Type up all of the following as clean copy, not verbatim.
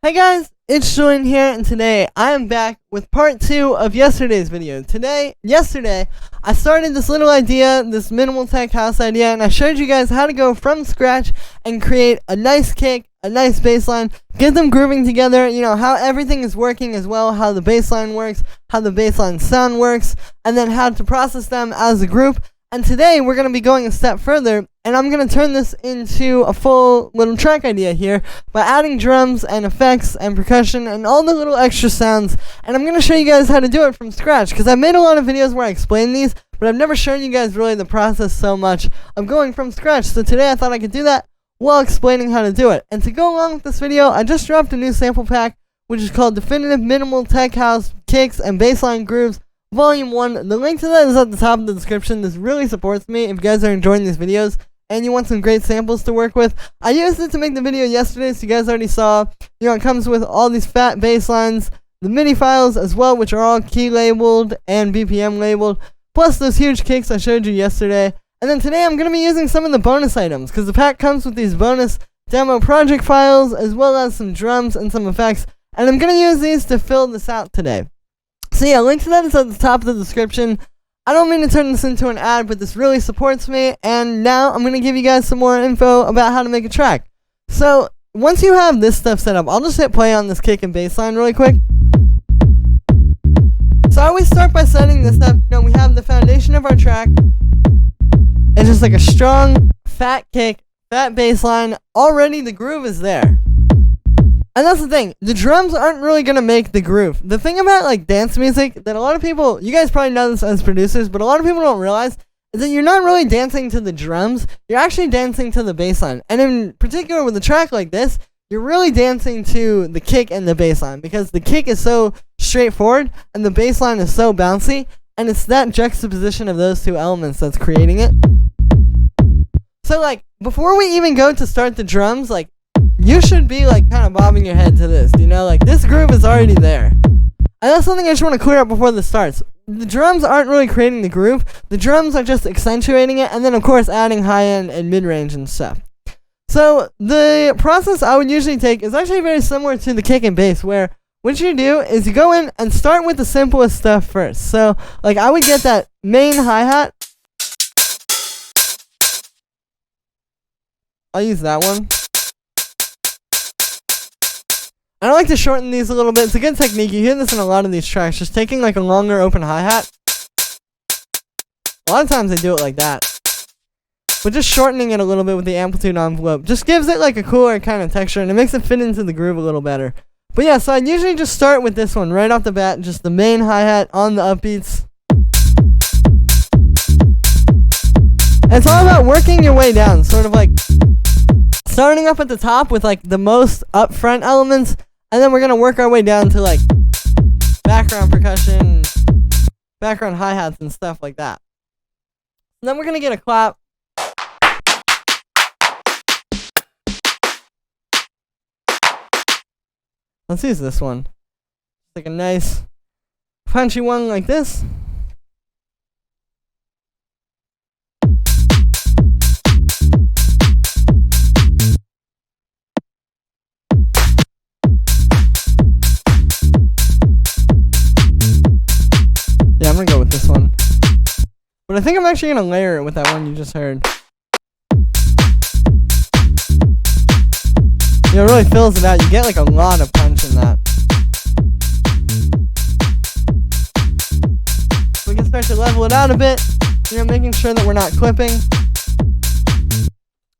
Hey guys, it's Julian here, and today I am back with part 2 of yesterday's video. Yesterday, I started this little idea, this minimal tech house idea, and I showed you guys how to go from scratch and create a nice kick, a nice bass line, get them grooving together, how everything is working as well, how the bass line works, how the bass line sound works, and then how to process them as a group. And today, we're going to be going a step further, and I'm going to turn this into a full little track idea here by adding drums and effects and percussion and all the little extra sounds. And I'm going to show you guys how to do it from scratch, because I've made a lot of videos where I explain these, but I've never shown you guys really the process so much of going from scratch. So today I thought I could do that while explaining how to do it. And to go along with this video, I just dropped a new sample pack, which is called Definitive Minimal Tech House Kicks and Bassline Grooves Volume 1. The link to that is at the top of the description. This really supports me if you guys are enjoying these videos and you want some great samples to work with. I used it to make the video yesterday, so you guys already saw. It comes with all these fat bass lines, the MIDI files as well, which are all key labeled and BPM labeled, plus those huge kicks I showed you yesterday. And then today I'm going to be using some of the bonus items, because the pack comes with these bonus demo project files, as well as some drums and some effects, and I'm going to use these to fill this out today. So yeah, link to that is at the top of the description. I don't mean to turn this into an ad, but this really supports me, and now I'm going to give you guys some more info about how to make a track. So, once you have this stuff set up, I'll just hit play on this kick and bass line really quick. So I always start by setting this up. We have the foundation of our track. It's just like a strong, fat kick, fat bass line. Already the groove is there. And that's the thing, the drums aren't really going to make the groove. The thing about dance music that a lot of people, you guys probably know this as producers, but a lot of people don't realize is that you're not really dancing to the drums, you're actually dancing to the bass line. And in particular with a track like this, you're really dancing to the kick and the bass line, because the kick is so straightforward and the bass line is so bouncy, and it's that juxtaposition of those two elements that's creating it. So before we even go to start the drums, you should be kind of bobbing your head to this, this groove is already there. And that's something I just want to clear up before this starts. The drums aren't really creating the groove, the drums are just accentuating it, and then of course adding high end and mid range and stuff. So the process I would usually take is actually very similar to the kick and bass, where what you do is you go in and start with the simplest stuff first. So I would get that main hi-hat. I'll use that one. I like to shorten these a little bit. It's a good technique. You hear this in a lot of these tracks. Just taking a longer open hi-hat. A lot of times they do it like that. But just shortening it a little bit with the amplitude envelope just gives it a cooler kind of texture, and it makes it fit into the groove a little better. But yeah, so I'd usually just start with this one right off the bat. Just the main hi-hat on the upbeats. And it's all about working your way down. Sort of starting up at the top with the most upfront elements, and then we're gonna work our way down to background percussion, background hi-hats and stuff like that. And then we're gonna get a clap. Let's use this one. A nice punchy one like this. I'm gonna go with this one. But I think I'm actually gonna layer it with that one you just heard. It really fills it out. You get a lot of punch in that. We can start to level it out a bit, making sure that we're not clipping.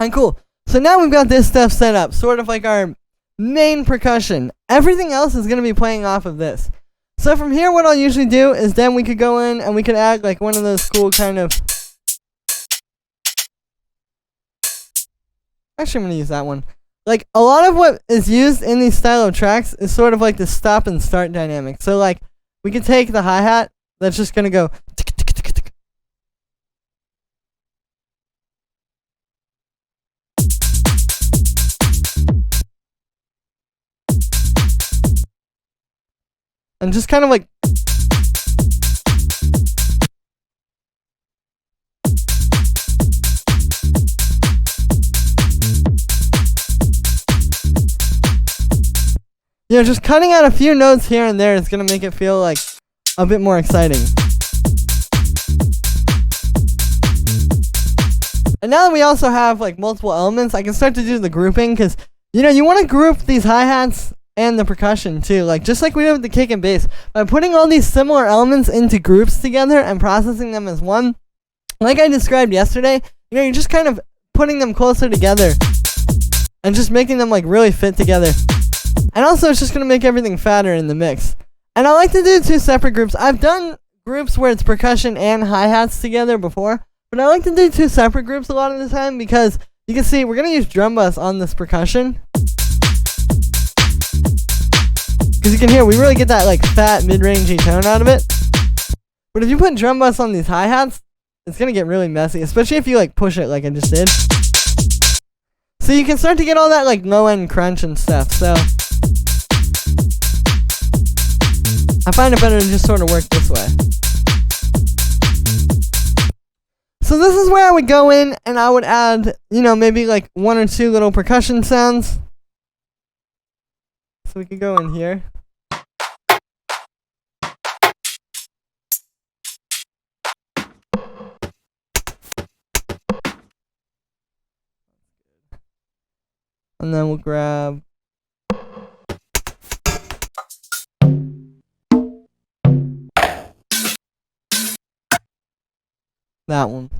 And cool. So now we've got this stuff set up, sort of our main percussion. Everything else is gonna be playing off of this. So from here, what I'll usually do is then we could go in and we could add one of those cool kind of... Actually, I'm going to use that one. A lot of what is used in these style of tracks is sort of the stop and start dynamic. So we could take the hi-hat that's just going to go... And just kind of you know, just cutting out a few notes here and there is gonna make it feel like a bit more exciting. And now that we also have like multiple elements, I can start to do the grouping, because you know, you want to group these hi-hats and the percussion too, like just like we did with the kick and bass. By putting all these similar elements into groups together and processing them as one, like I described yesterday, you know, you're just kind of putting them closer together and just making them like really fit together. And also it's just going to make everything fatter in the mix. And I like to do 2 separate groups. I've done groups where it's percussion and hi-hats together before, but I like to do 2 separate groups a lot of the time, because you can see we're going to use drum bus on this percussion. Because you can hear we really get that like fat mid-rangey tone out of it. But if you put drum bus on these hi-hats, it's going to get really messy, especially if you like push it like I just did. So you can start to get all that like low-end crunch and stuff. So I find it better to just sort of work this way. So this is where I would go in and I would add, you know, maybe like 1 or 2 little percussion sounds. So we could go in here. And then we'll grab that one.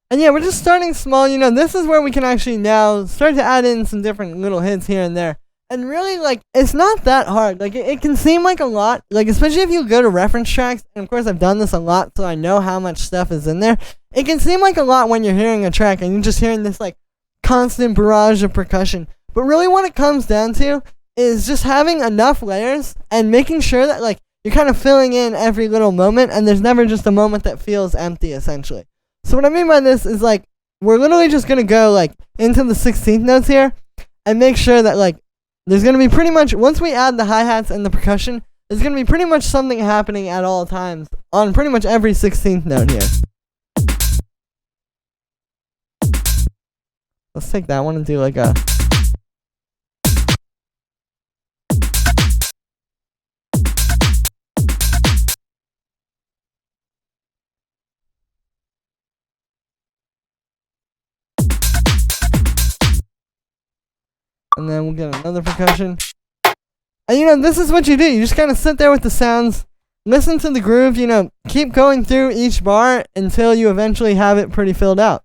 And yeah, we're just starting small. You know, this is where we can actually now start to add in some different little hits here and there. And really, like, it's not that hard. Like, it can seem like a lot. Like, especially if you go to reference tracks. And of course, I've done this a lot, so I know how much stuff is in there. It can seem like a lot when you're hearing a track and you're just hearing this, like, constant barrage of percussion. But really what it comes down to is just having enough layers and making sure that, like, you're kind of filling in every little moment, and there's never just a moment that feels empty, essentially. So what I mean by this is, like, we're literally just going to go, like, into the 16th notes here and make sure that, like, there's going to be pretty much, once we add the hi-hats and the percussion, there's going to be pretty much something happening at all times on pretty much every 16th note here. Let's take that one and do, like, a... And then we'll get another percussion. And you know, this is what you do. You just kind of sit there with the sounds, listen to the groove, you know, keep going through each bar until you eventually have it pretty filled out.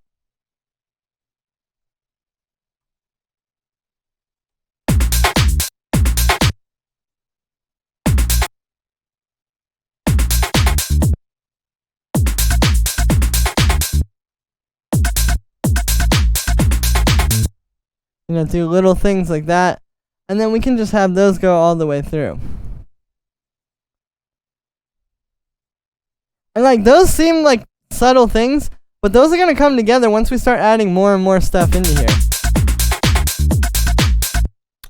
You know, do little things like that, and then we can just have those go all the way through. And like, those seem like subtle things, but those are going to come together once we start adding more and more stuff into here.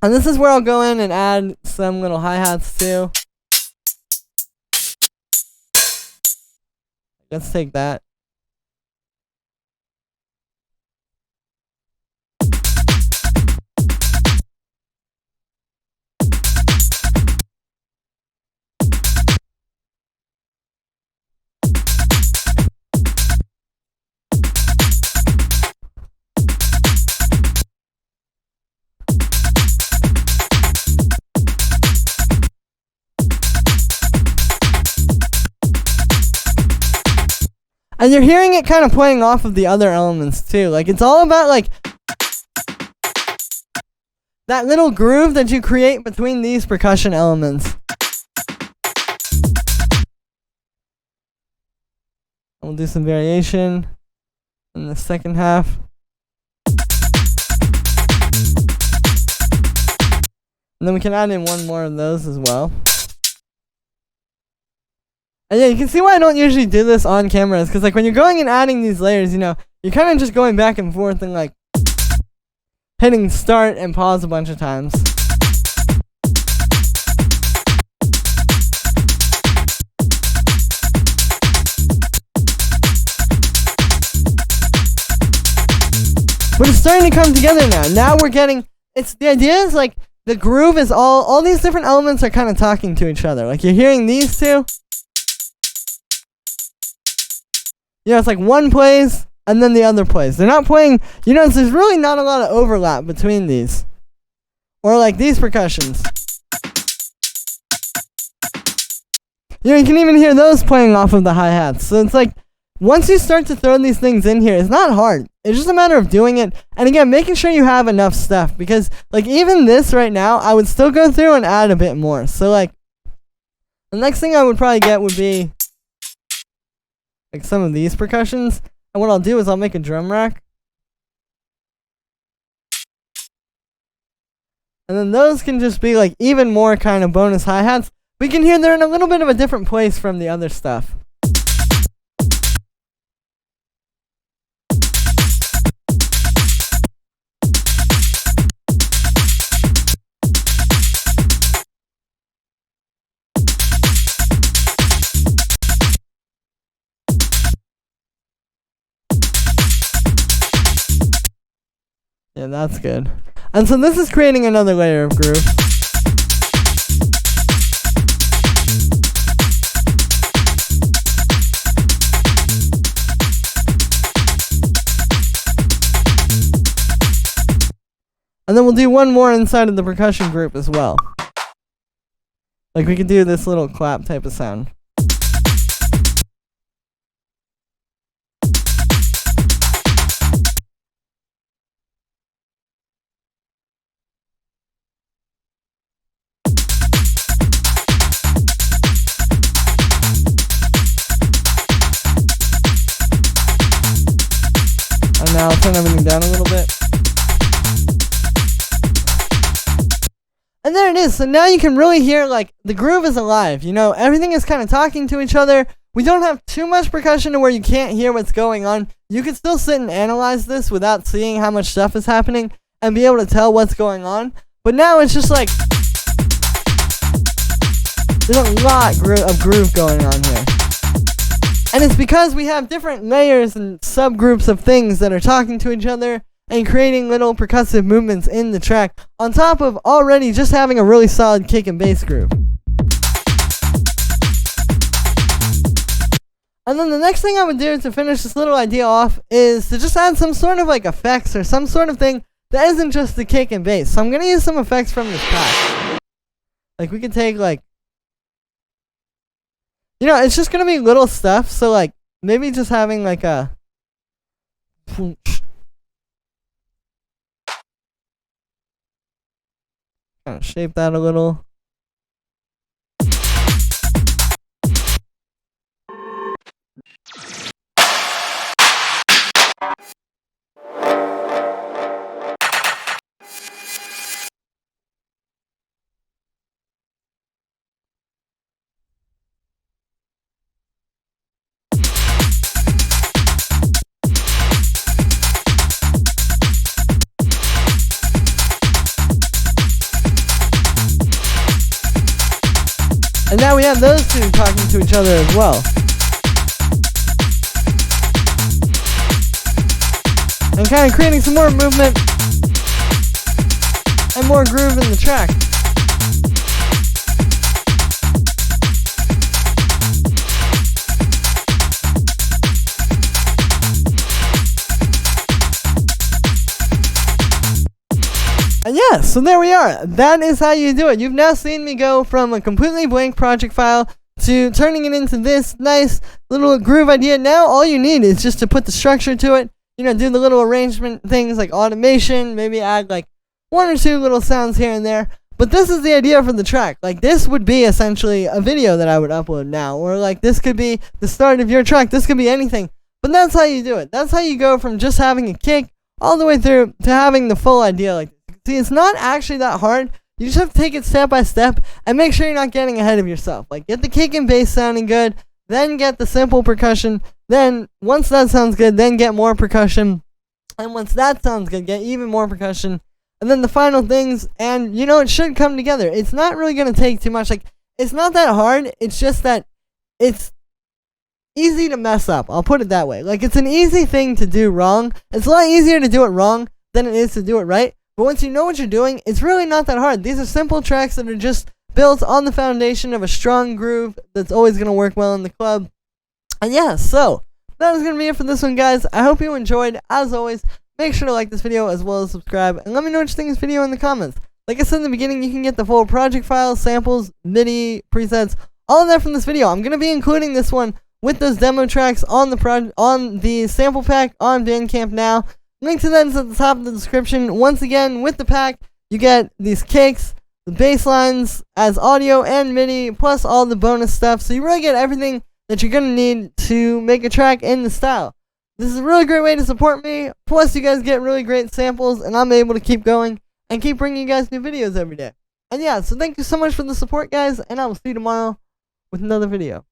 And this is where I'll go in and add some little hi-hats too. Let's take that. And you're hearing it kind of playing off of the other elements too. Like, it's all about like that little groove that you create between these percussion elements. We'll do some variation in the second half. And then we can add in one more of those as well. And yeah, you can see why I don't usually do this on camera, because like when you're going and adding these layers, you know, you're kind of just going back and forth and like hitting start and pause a bunch of times. But it's starting to come together now. Now we're getting, the idea is like, the groove is all these different elements are kind of talking to each other. Like, you're hearing these two. You know, it's like one plays and then the other plays. They're not playing, you know, there's really not a lot of overlap between these. Or like these percussions. You know, you can even hear those playing off of the hi-hats. So it's like, once you start to throw these things in here, it's not hard. It's just a matter of doing it. And again, making sure you have enough stuff. Because, like, even this right now, I would still go through and add a bit more. So, like, the next thing I would probably get would be, like, some of these percussions. And what I'll do is I'll make a drum rack. And then those can just be, like, even more kind of bonus hi-hats. We can hear they're in a little bit of a different place from the other stuff. Yeah, that's good. And so this is creating another layer of groove. And then we'll do one more inside of the percussion group as well. Like, we can do this little clap type of sound. And now I'll turn everything down a little bit. And there it is. So now you can really hear, like, the groove is alive. You know, everything is kind of talking to each other. We don't have too much percussion to where you can't hear what's going on. You can still sit and analyze this without seeing how much stuff is happening and be able to tell what's going on. But now it's just like, there's a lot of groove going on here. And it's because we have different layers and subgroups of things that are talking to each other and creating little percussive movements in the track, on top of already just having a really solid kick and bass groove. And then the next thing I would do to finish this little idea off is to just add some sort of like effects or some sort of thing that isn't just the kick and bass. So I'm going to use some effects from this pack. Like, we could take, like, you know, it's just going to be little stuff. So, like, maybe just having like a kind of shape that a little. And now we have those two talking to each other as well. And kind of creating some more movement and more groove in the track. And yeah, so there we are. That is how you do it. You've now seen me go from a completely blank project file to turning it into this nice little groove idea. Now all you need is just to put the structure to it, you know, do the little arrangement things like automation, maybe add like one or two little sounds here and there. But this is the idea for the track. Like, this would be essentially a video that I would upload now, or like this could be the start of your track. This could be anything. But that's how you do it. That's how you go from just having a kick all the way through to having the full idea like this. See, it's not actually that hard. You just have to take it step by step and make sure you're not getting ahead of yourself. Like, get the kick and bass sounding good, then get the simple percussion, then once that sounds good, then get more percussion, and once that sounds good, get even more percussion, and then the final things, and you know, it should come together. It's not really going to take too much. Like, it's not that hard. It's just that it's easy to mess up. I'll put it that way. Like, it's an easy thing to do wrong. It's a lot easier to do it wrong than it is to do it right. But once you know what you're doing, it's really not that hard. These are simple tracks that are just built on the foundation of a strong groove that's always going to work well in the club. And yeah, so that is going to be it for this one, guys. I hope you enjoyed. As always, make sure to like this video as well as subscribe, and let me know what you think of this video in the comments. Like I said in the beginning, you can get the full project files, samples, MIDI, presets, all of that from this video. I'm going to be including this one with those demo tracks on the sample pack on Bandcamp now. Link to that is at the top of the description. Once again, with the pack, you get these kicks, the bass lines as audio and MIDI, plus all the bonus stuff. So you really get everything that you're going to need to make a track in the style. This is a really great way to support me. Plus, you guys get really great samples, and I'm able to keep going and keep bringing you guys new videos every day. And yeah, so thank you so much for the support, guys, and I will see you tomorrow with another video.